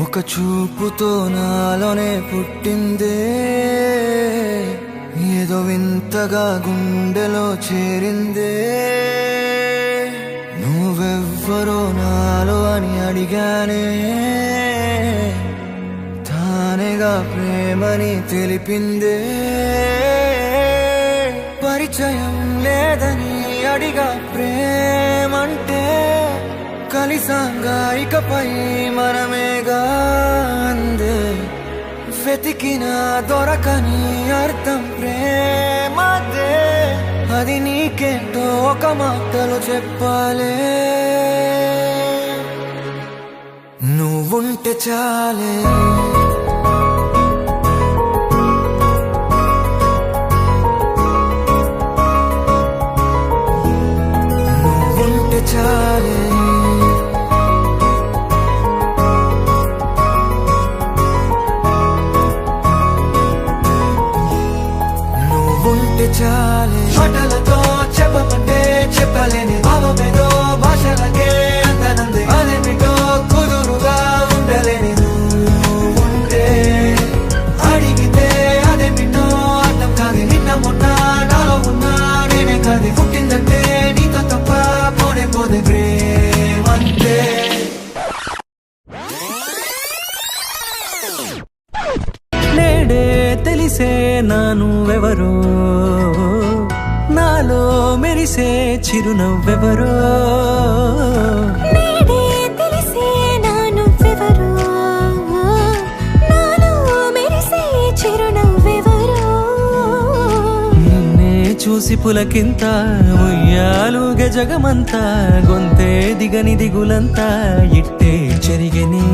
ఒక చూపుతో నాలోనే పుట్టిందే, ఏదో వింతగా గుండెలో చేరిందే. నువ్వెవ్వరో నాలో అని అడిగానే, తానేగా ప్రేమని తెలిపిందే. పరిచయం లేదని అడిగా ప్రేమంటే, కలిసాంగా ఇకపై మనమేగా అందే. వెతికినా దొరకని అర్థం ప్రేమదే, అది నీకేంటో ఒక మాటలో చెప్పాలే. నువ్వుంటే చాలే, నువ్వుంటే చాలే, చాలే. మాటలతో చెప్పమంటే చెప్పలేని భావమేదో భాషలకే అందనంది. అదేమిటో కుదురుగా ఉండలేని నువ్వుంటే, అడిగితే అదేమిటో అర్థం కాదు. నిన్న మొన్న నాలో ఉన్నా నేనే కాదు. పుట్టిందంటే నీతో తప్ప పోనే పోదే ప్రేమంతే. నేడే తెలిసే నా నువ్వెవరో, నాలో మెరిసే చిరునవ్వెవరో. నేడే తెలిసే నా నువ్వెవరో, నాలో మెరిసే చిరునవ్వెవరో. నిన్నే చూసి పులకింత ఉయ్యాలుగే జగమంతా, గొంతే దిగని దిగులంతా ఇట్టే చెరిగెనే.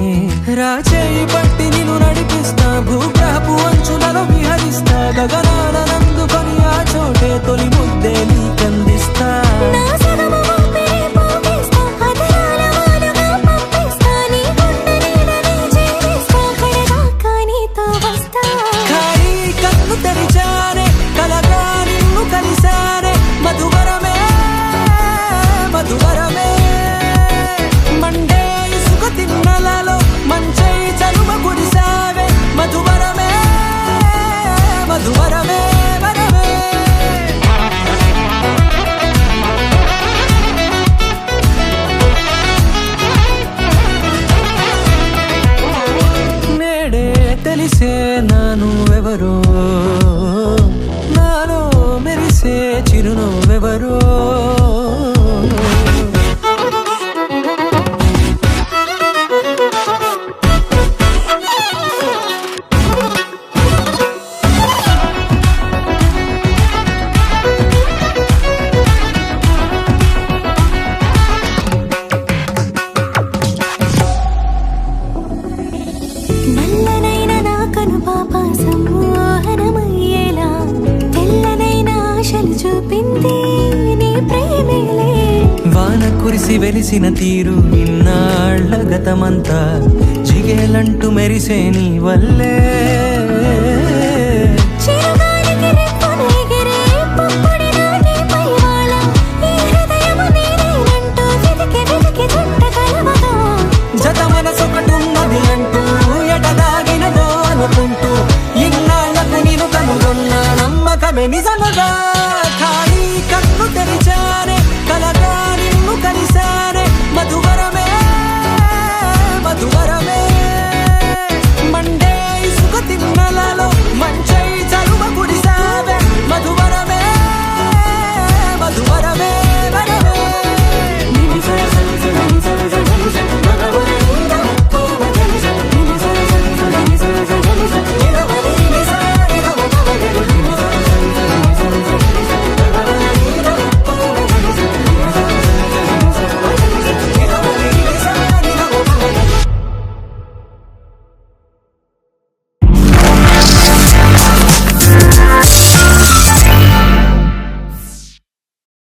రాచేయి పట్టి నిన్ను నడిపిస్తా, భూగ్రహపు అంచులలో విహరిస్తా. గగనాల నందుకొని ఆ చోటే తొలి ముద్దే నీకందిస్తా. నా సగమ ఊపిరి పోగిస్తా, అధరాల వానగా పంపిస్తా. నీ గుండె నీడనే చేరిస్తా, కడదాకా నీతో వస్తా. ఖాళీ కన్ను తెరిచానే, కలగా నిన్ను కలిసానే. మధువరమే మధువరమే, మండే ఇసుక తిన్నలలో మంచై చలువ కురిసావే. మధువరమే మధువరమే వరమే. నేడే తెలిసే నా నువ్వెవరో, నాలో మెరిసే చిరునవ్వెవరో. నల్లనైన నా కనుపాప సమ్మోహనమయ్యేలా, తెల్లనైన ఆశలు చూపింది నీ ప్రేమేలే. వాన కురిసి వెలిసిన తీరు ఇన్నాళ్ల గతమంతా, జిగేలంటూ మెరిసే నీ వల్లే. చిరుగాలికి రెప్పను ఎగిరే పుప్పొడి నాటి పైవాళ, ఈ హృదయము నీదేనంటూ వెతికి వెతికి చుట్ట కలవగా. జత మనసొకటున్నది అంటూ ఎటదాగినదో అనుకుంటూ, ఇన్నాళ్లకు నేను కనుగొన్న నమ్మకమే నిజముగా.